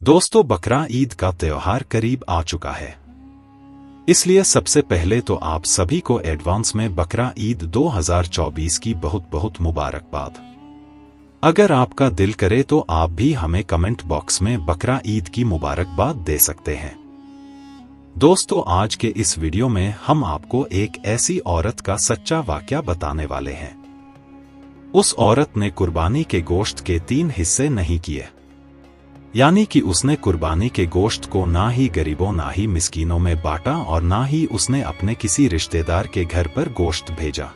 दोस्तों, बकरा ईद का त्योहार करीब आ चुका है, इसलिए सबसे पहले तो आप सभी को एडवांस में बकरा ईद 2024 की बहुत बहुत मुबारकबाद। अगर आपका दिल करे तो आप भी हमें कमेंट बॉक्स में बकरा ईद की मुबारकबाद दे सकते हैं। दोस्तों, आज के इस वीडियो में हम आपको एक ऐसी औरत का सच्चा वाकया बताने वाले हैं। उस औरत ने कुर्बानी के गोश्त के 3 हिस्से नहीं किए, यानी कि उसने कुर्बानी के गोश्त को ना ही गरीबों ना ही मिस्कीनों में बांटा और ना ही उसने अपने किसी रिश्तेदार के घर पर गोश्त भेजा।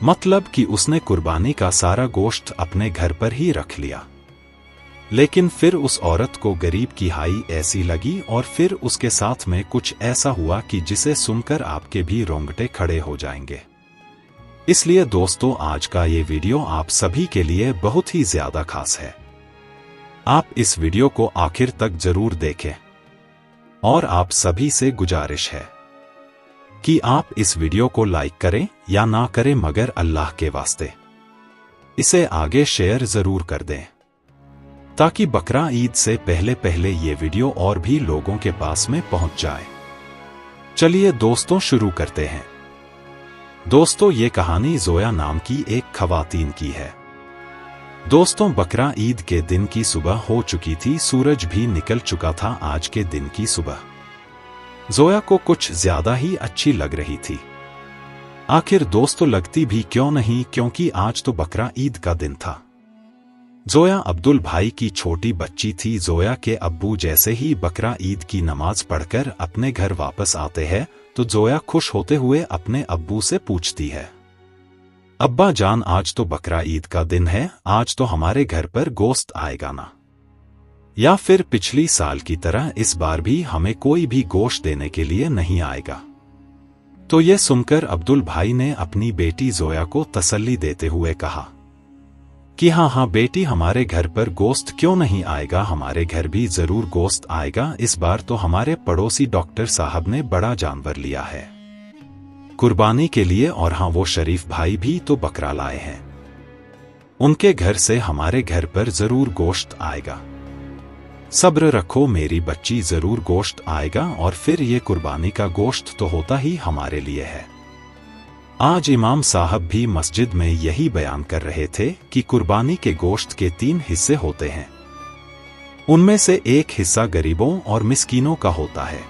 मतलब कि उसने कुर्बानी का सारा गोश्त अपने घर पर ही रख लिया। लेकिन फिर उस औरत को गरीब की हाई ऐसी लगी और फिर उसके साथ में कुछ ऐसा हुआ कि जिसे सुनकर आपके भी रोंगटे खड़े हो जाएंगे। इसलिए दोस्तों, आज का ये वीडियो आप सभी के लिए बहुत ही ज्यादा खास है। आप इस वीडियो को आखिर तक जरूर देखें और आप सभी से गुजारिश है कि आप इस वीडियो को लाइक करें या ना करें, मगर अल्लाह के वास्ते इसे आगे शेयर जरूर कर दें, ताकि बकरा ईद से पहले पहले ये वीडियो और भी लोगों के पास में पहुंच जाए। चलिए दोस्तों, शुरू करते हैं। दोस्तों, ये कहानी जोया नाम की एक खवातीन की है। दोस्तों, बकरा ईद के दिन की सुबह हो चुकी थी, सूरज भी निकल चुका था। आज के दिन की सुबह जोया को कुछ ज्यादा ही अच्छी लग रही थी। आखिर दोस्तों, लगती भी क्यों नहीं, क्योंकि आज तो बकरा ईद का दिन था। जोया अब्दुल भाई की छोटी बच्ची थी। जोया के अब्बू जैसे ही बकरा ईद की नमाज पढ़कर अपने घर वापस आते हैं तो जोया खुश होते हुए अपने अब्बू से पूछती है, अब्बा जान, आज तो बकरा ईद का दिन है, आज तो हमारे घर पर गोश्त आएगा ना? या फिर पिछली साल की तरह इस बार भी हमें कोई भी गोश्त देने के लिए नहीं आएगा? तो ये सुनकर अब्दुल भाई ने अपनी बेटी जोया को तसल्ली देते हुए कहा कि हाँ बेटी, हमारे घर पर गोश्त क्यों नहीं आएगा, हमारे घर भी जरूर गोश्त आएगा। इस बार तो हमारे पड़ोसी डॉक्टर साहब ने बड़ा जानवर लिया है कुर्बानी के लिए, और हाँ, वो शरीफ भाई भी तो बकरा लाए हैं। उनके घर से हमारे घर पर जरूर गोश्त आएगा। सब्र रखो मेरी बच्ची, जरूर गोश्त आएगा और फिर ये कुर्बानी का गोश्त तो होता ही हमारे लिए है। आज इमाम साहब भी मस्जिद में यही बयान कर रहे थे कि कुर्बानी के गोश्त के 3 हिस्से होते हैं। उनमें से एक हिस्सा गरीबों और मिस्कीनों का होता है।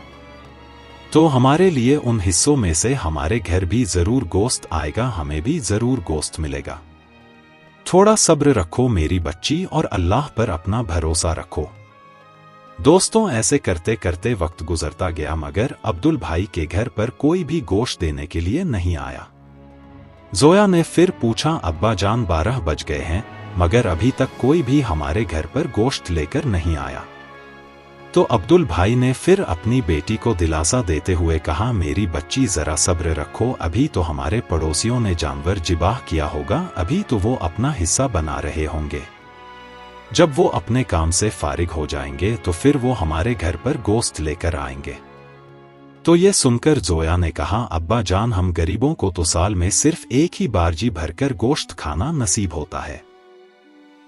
तो हमारे लिए उन हिस्सों में से हमारे घर भी जरूर गोश्त आएगा, हमें भी जरूर गोश्त मिलेगा। थोड़ा सब्र रखो मेरी बच्ची और अल्लाह पर अपना भरोसा रखो। दोस्तों, ऐसे करते करते वक्त गुजरता गया, मगर अब्दुल भाई के घर पर कोई भी गोश्त देने के लिए नहीं आया। जोया ने फिर पूछा, अब्बा जान, 12 बज गए हैं, मगर अभी तक कोई भी हमारे घर पर गोश्त लेकर नहीं आया। तो अब्दुल भाई ने फिर अपनी बेटी को दिलासा देते हुए कहा, मेरी बच्ची, जरा सब्र रखो, अभी तो हमारे पड़ोसियों ने जानवर जिबाह किया होगा, अभी तो वो अपना हिस्सा बना रहे होंगे। जब वो अपने काम से फारिग हो जाएंगे तो फिर वो हमारे घर पर गोश्त लेकर आएंगे। तो ये सुनकर जोया ने कहा, अब्बा जान, हम गरीबों को तो साल में सिर्फ एक ही बार जी भरकर गोश्त खाना नसीब होता है।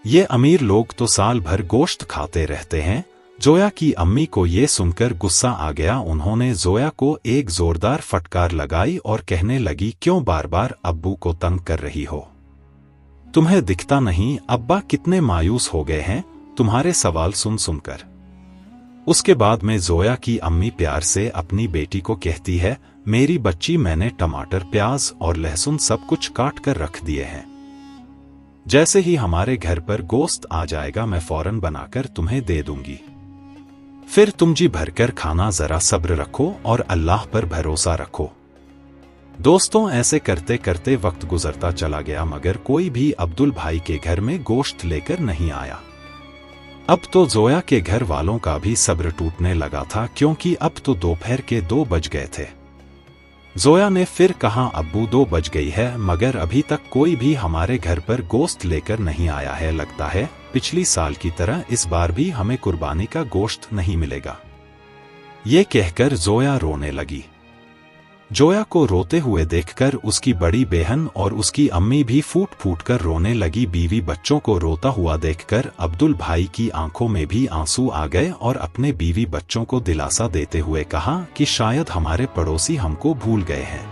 ये अमीर लोग तो साल भर गोश्त खाते रहते हैं। जोया की अम्मी को ये सुनकर गुस्सा आ गया। उन्होंने जोया को एक जोरदार फटकार लगाई और कहने लगी, क्यों बार बार अब्बू को तंग कर रही हो? तुम्हें दिखता नहीं अब्बा कितने मायूस हो गए हैं तुम्हारे सवाल सुन सुनकर? उसके बाद में जोया की अम्मी प्यार से अपनी बेटी को कहती है, मेरी बच्ची, मैंने टमाटर, प्याज और लहसुन सब कुछ काट कर रख दिए हैं। जैसे ही हमारे घर पर गोश्त आ जाएगा मैं फौरन बनाकर तुम्हें दे दूंगी। फिर तुम जी भरकर खाना, जरा सब्र रखो और अल्लाह पर भरोसा रखो। दोस्तों, ऐसे करते करते वक्त गुजरता चला गया, मगर कोई भी अब्दुल भाई के घर में गोश्त लेकर नहीं आया। अब तो जोया के घर वालों का भी सब्र टूटने लगा था, क्योंकि अब तो दोपहर के 2 बज गए थे। जोया ने फिर कहा, अब्बू, 2 बज गई है, मगर अभी तक कोई भी हमारे घर पर गोश्त लेकर नहीं आया है। लगता है पिछली साल की तरह इस बार भी हमें कुर्बानी का गोश्त नहीं मिलेगा। ये कहकर जोया रोने लगी। जोया को रोते हुए देखकर उसकी बड़ी बहन और उसकी अम्मी भी फूट फूट कर रोने लगी। बीवी बच्चों को रोता हुआ देखकर अब्दुल भाई की आंखों में भी आंसू आ गए और अपने बीवी बच्चों को दिलासा देते हुए कहा कि शायद हमारे पड़ोसी हमको भूल गए हैं।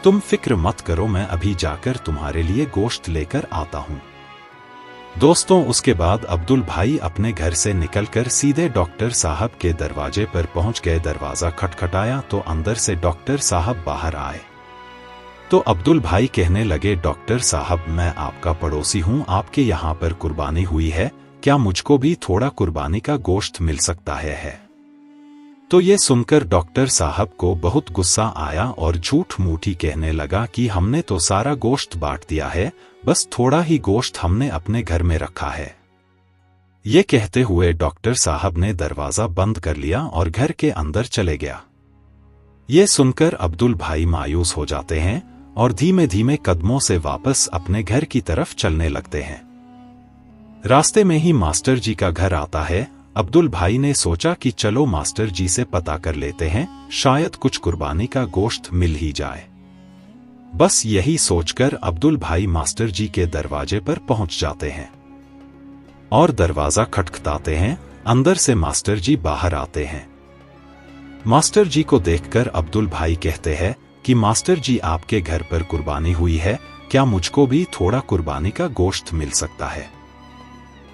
तुम फिक्र मत करो, मैं अभी जाकर तुम्हारे लिए गोश्त लेकर आता हूँ। दोस्तों, उसके बाद अब्दुल भाई अपने घर से निकलकर सीधे डॉक्टर साहब के दरवाजे पर पहुंच गए। दरवाजा खटखटाया तो अंदर से डॉक्टर साहब बाहर आए। तो अब्दुल भाई कहने लगे, डॉक्टर साहब, मैं आपका पड़ोसी हूं, आपके यहाँ पर कुर्बानी हुई है, क्या मुझको भी थोड़ा कुर्बानी का गोश्त मिल सकता है? तो ये सुनकर डॉक्टर साहब को बहुत गुस्सा आया और झूठ मूठी कहने लगा कि हमने तो सारा गोश्त बांट दिया है, बस थोड़ा ही गोश्त हमने अपने घर में रखा है। ये कहते हुए डॉक्टर साहब ने दरवाजा बंद कर लिया और घर के अंदर चले गया। ये सुनकर अब्दुल भाई मायूस हो जाते हैं और धीमे धीमे कदमों से वापस अपने घर की तरफ चलने लगते हैं। रास्ते में ही मास्टर जी का घर आता है। अब्दुल भाई ने सोचा कि चलो मास्टर जी से पता कर लेते हैं, शायद कुछ कुर्बानी का गोश्त मिल ही जाए। बस यही सोचकर अब्दुल भाई मास्टर जी के दरवाजे पर पहुंच जाते हैं और दरवाजा खटखटाते हैं। अंदर से मास्टर जी बाहर आते हैं। मास्टर जी को देखकर अब्दुल भाई कहते हैं कि मास्टर जी, आपके घर पर कुर्बानी हुई है, क्या मुझको भी थोड़ा कुर्बानी का गोश्त मिल सकता है?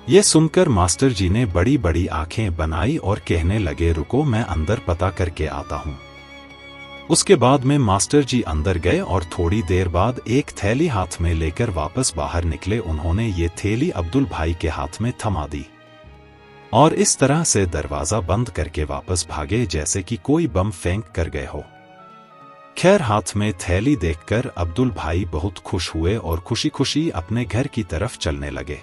ये सुनकर मास्टर जी ने बड़ी बड़ी आंखें बनाई और कहने लगे, रुको, मैं अंदर पता करके आता हूँ। उसके बाद में मास्टर जी अंदर गए और थोड़ी देर बाद एक थैली हाथ में लेकर वापस बाहर निकले। उन्होंने ये थैली अब्दुल भाई के हाथ में थमा दी और इस तरह से दरवाजा बंद करके वापस भागे जैसे कि कोई बम फेंक कर गए हो। खैर, हाथ में थैली देखकर अब्दुल भाई बहुत खुश हुए और खुशी खुशी अपने घर की तरफ चलने लगे।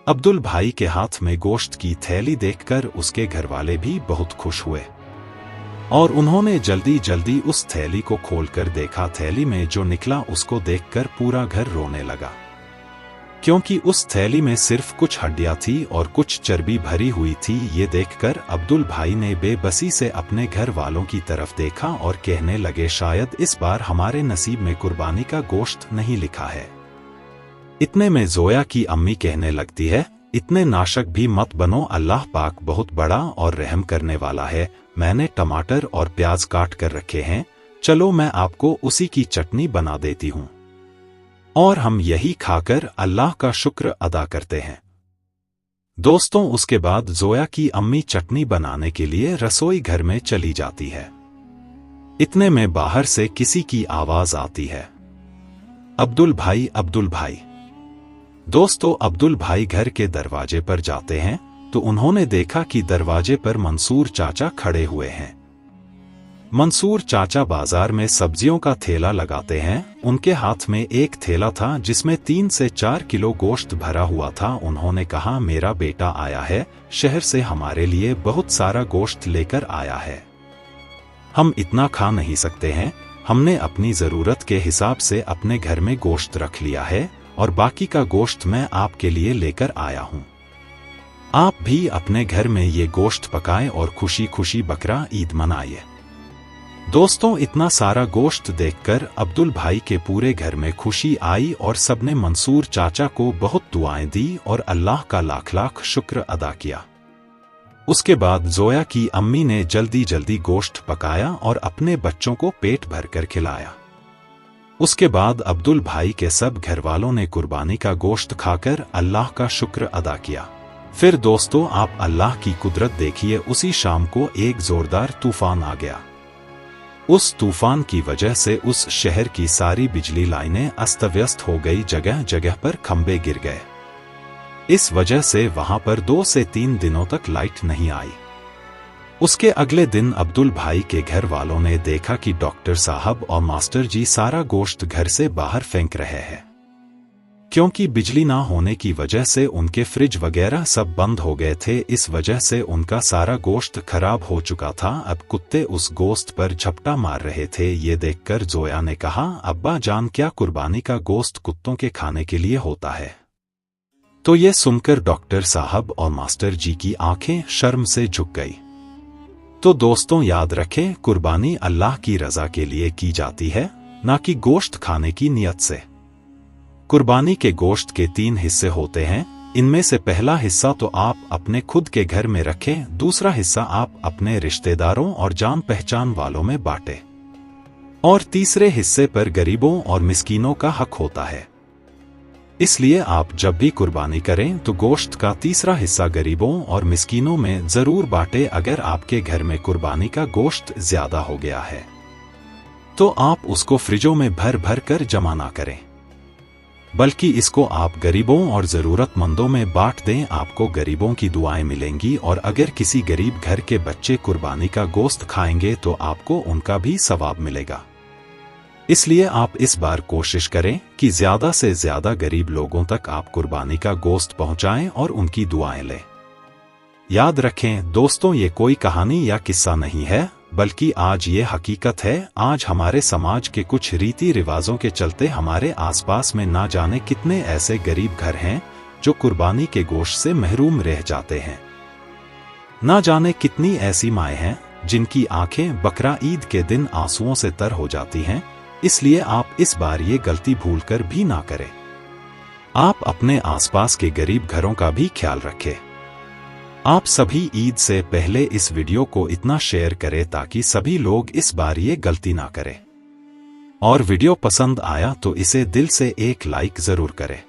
अब्दुल भाई के हाथ में गोश्त की थैली देखकर उसके घरवाले भी बहुत खुश हुए और उन्होंने जल्दी जल्दी उस थैली को खोलकर देखा। थैली में जो निकला उसको देखकर पूरा घर रोने लगा, क्योंकि उस थैली में सिर्फ कुछ हड्डियां थी और कुछ चर्बी भरी हुई थी। ये देखकर अब्दुल भाई ने बेबसी से अपने घर वालों की तरफ देखा और कहने लगे, शायद इस बार हमारे नसीब में कुर्बानी का गोश्त नहीं लिखा है। इतने में जोया की अम्मी कहने लगती है, इतने नाशक भी मत बनो, अल्लाह पाक बहुत बड़ा और रहम करने वाला है। मैंने टमाटर और प्याज काट कर रखे हैं, चलो मैं आपको उसी की चटनी बना देती हूँ और हम यही खाकर अल्लाह का शुक्र अदा करते हैं। दोस्तों, उसके बाद जोया की अम्मी चटनी बनाने के लिए रसोई घर में चली जाती है। इतने में बाहर से किसी की आवाज आती है, अब्दुल भाई, अब्दुल भाई। दोस्तों, अब्दुल भाई घर के दरवाजे पर जाते हैं तो उन्होंने देखा कि दरवाजे पर मंसूर चाचा खड़े हुए हैं। मंसूर चाचा बाजार में सब्जियों का थैला लगाते हैं। उनके हाथ में एक थैला था जिसमें 3 से 4 किलो गोश्त भरा हुआ था। उन्होंने कहा, मेरा बेटा आया है, शहर से हमारे लिए बहुत सारा गोश्त लेकर आया है। हम इतना खा नहीं सकते हैं, हमने अपनी जरूरत के हिसाब से अपने घर में गोश्त रख लिया है और बाकी का गोश्त मैं आपके लिए लेकर आया हूँ। आप भी अपने घर में ये गोश्त पकाएं और खुशी खुशी बकरा ईद मनाइए। दोस्तों, इतना सारा गोश्त देखकर अब्दुल भाई के पूरे घर में खुशी आई और सबने मंसूर चाचा को बहुत दुआएं दी और अल्लाह का लाख लाख शुक्र अदा किया। उसके बाद जोया की अम्मी ने जल्दी जल्दी गोश्त पकाया और अपने बच्चों को पेट भरकर खिलाया। उसके बाद अब्दुल भाई के सब घरवालों ने कुर्बानी का गोश्त खाकर अल्लाह का शुक्र अदा किया। फिर दोस्तों, आप अल्लाह की कुदरत देखिए, उसी शाम को एक जोरदार तूफान आ गया। उस तूफान की वजह से उस शहर की सारी बिजली लाइनें अस्त व्यस्त हो गई, जगह जगह पर खंभे गिर गए। इस वजह से वहां पर 2 से 3 दिनों तक लाइट नहीं आई। उसके अगले दिन अब्दुल भाई के घर वालों ने देखा कि डॉक्टर साहब और मास्टर जी सारा गोश्त घर से बाहर फेंक रहे हैं, क्योंकि बिजली ना होने की वजह से उनके फ्रिज वगैरह सब बंद हो गए थे। इस वजह से उनका सारा गोश्त खराब हो चुका था। अब कुत्ते उस गोश्त पर झपटा मार रहे थे। ये देखकर जोया ने कहा, अब्बा जान, क्या कुर्बानी का गोश्त कुत्तों के खाने के लिए होता है? तो ये सुनकर डॉक्टर साहब और मास्टर जी की आंखें शर्म से झुक गई। तो दोस्तों याद रखें, कुर्बानी अल्लाह की रजा के लिए की जाती है, ना कि गोश्त खाने की नियत से। कुर्बानी के गोश्त के 3 हिस्से होते हैं। इनमें से पहला हिस्सा तो आप अपने खुद के घर में रखें, दूसरा हिस्सा आप अपने रिश्तेदारों और जान पहचान वालों में बांटें, और तीसरे हिस्से पर गरीबों और मिस्कीनों का हक होता है। इसलिए आप जब भी कुर्बानी करें तो गोश्त का तीसरा हिस्सा गरीबों और मिस्कीनों में जरूर बांटें। अगर आपके घर में कुर्बानी का गोश्त ज्यादा हो गया है तो आप उसको फ्रिजों में भर भर कर जमा ना करें, बल्कि इसको आप गरीबों और जरूरतमंदों में बांट दें। आपको गरीबों की दुआएं मिलेंगी, और अगर किसी गरीब घर के बच्चे कुर्बानी का गोश्त खाएंगे तो आपको उनका भी सवाब मिलेगा। इसलिए आप इस बार कोशिश करें कि ज्यादा से ज्यादा गरीब लोगों तक आप कुर्बानी का गोश्त पहुंचाएं और उनकी दुआएं लें। याद रखें दोस्तों, ये कोई कहानी या किस्सा नहीं है, बल्कि आज ये हकीकत है। आज हमारे समाज के कुछ रीति रिवाजों के चलते हमारे आसपास में ना जाने कितने ऐसे गरीब घर हैं जो कुर्बानी के गोश्त से महरूम रह जाते हैं। ना जाने कितनी ऐसी माएँ हैं जिनकी आंखें बकरा ईद के दिन आंसुओं से तर हो जाती हैं। इसलिए आप इस बार ये गलती भूलकर भी ना करें। आप अपने आसपास के गरीब घरों का भी ख्याल रखें। आप सभी ईद से पहले इस वीडियो को इतना शेयर करें ताकि सभी लोग इस बार ये गलती ना करें। और वीडियो पसंद आया तो इसे दिल से एक लाइक जरूर करें।